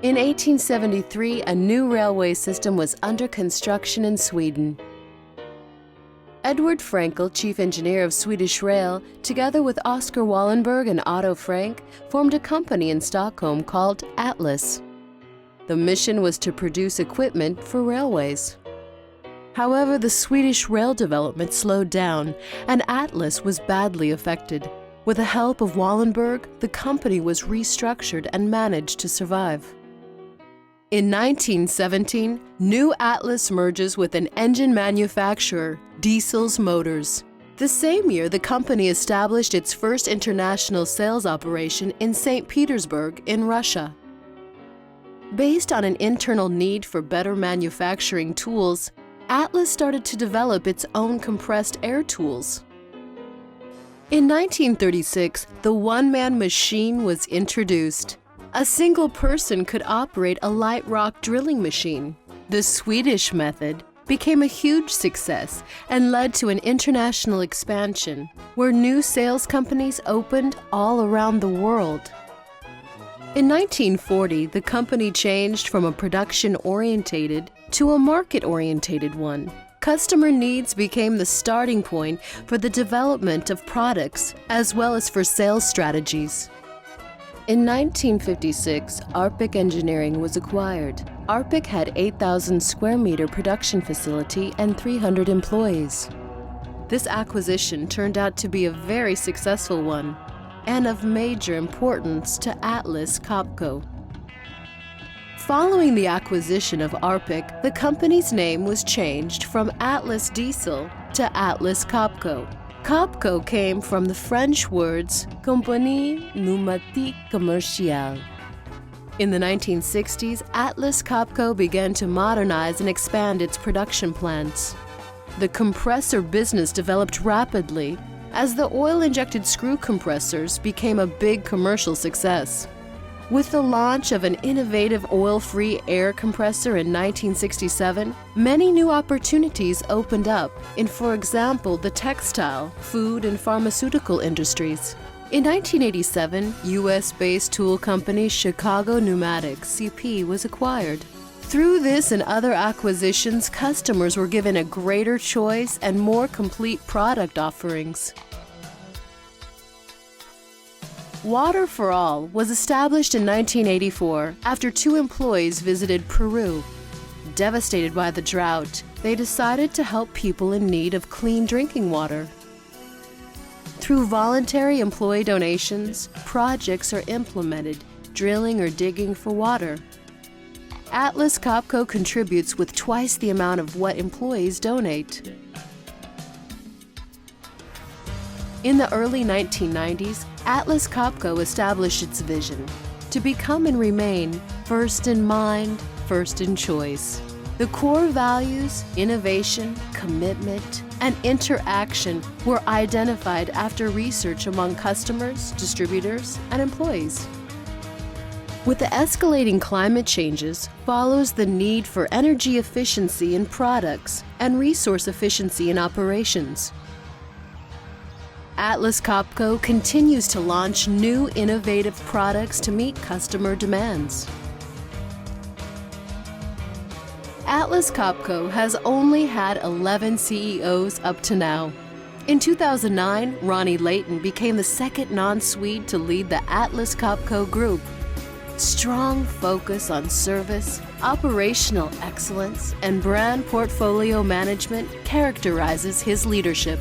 In 1873, a new railway system was under construction in Sweden. Edward Frankel, chief engineer of Swedish Rail, together with Oscar Wallenberg and Otto Frank, formed a company in Stockholm called Atlas. The mission was to produce equipment for railways. However, the Swedish rail development slowed down, and Atlas was badly affected. With the help of Wallenberg, the company was restructured and managed to survive. In 1917, New Atlas merges with an engine manufacturer, Diesel's Motors. The same year, the company established its first international sales operation in St. Petersburg in Russia. Based on an internal need for better manufacturing tools, Atlas started to develop its own compressed air tools. In 1936, the one-man machine was introduced. A single person could operate a light rock drilling machine. The Swedish method became a huge success and led to an international expansion, where new sales companies opened all around the world. In 1940, the company changed from a production-orientated to a market-orientated one. Customer needs became the starting point for the development of products as well as for sales strategies. In 1956, Arpic Engineering was acquired. Arpic had 8,000 square meter production facility and 300 employees. This acquisition turned out to be a very successful one and of major importance to Atlas Copco. Following the acquisition of Arpic, the company's name was changed from Atlas Diesel to Atlas Copco. Copco came from the French words Compagnie Pneumatique Commerciale. In the 1960s, Atlas Copco began to modernize and expand its production plants. The compressor business developed rapidly as the oil-injected screw compressors became a big commercial success. With the launch of an innovative oil-free air compressor in 1967, many new opportunities opened up in, for example, the textile, food, and pharmaceutical industries. In 1987, U.S.-based tool company Chicago Pneumatic (CP) was acquired. Through this and other acquisitions, customers were given a greater choice and more complete product offerings. Water for All was established in 1984 after 2 employees visited Peru. Devastated by the drought, they decided to help people in need of clean drinking water. Through voluntary employee donations, projects are implemented, drilling or digging for water. Atlas Copco contributes with twice the amount of what employees donate. In the early 1990s, Atlas Copco established its vision to become and remain first in mind, first in choice. The core values, innovation, commitment, and interaction were identified after research among customers, distributors, and employees. With the escalating climate changes follows the need for energy efficiency in products and resource efficiency in operations. Atlas Copco continues to launch new innovative products to meet customer demands. Atlas Copco has only had 11 CEOs up to now. In 2009, Ronnie Layton became the second non-Swede to lead the Atlas Copco Group. Strong focus on service, operational excellence, and brand portfolio management characterizes his leadership.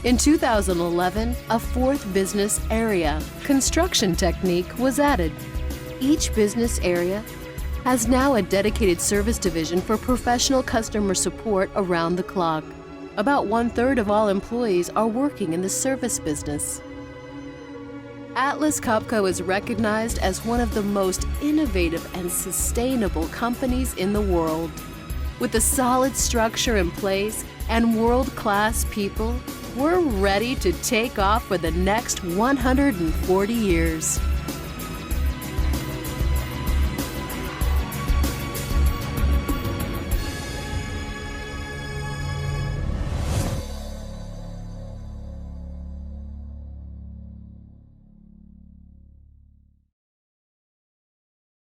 In 2011, a 4th business area, construction technique, was added. Each business area has now a dedicated service division for professional customer support around the clock. About 1/3 of all employees are working in the service business. Atlas Copco is recognized as one of the most innovative and sustainable companies in the world. With a solid structure in place and world-class people, we're ready to take off for the next 140 years.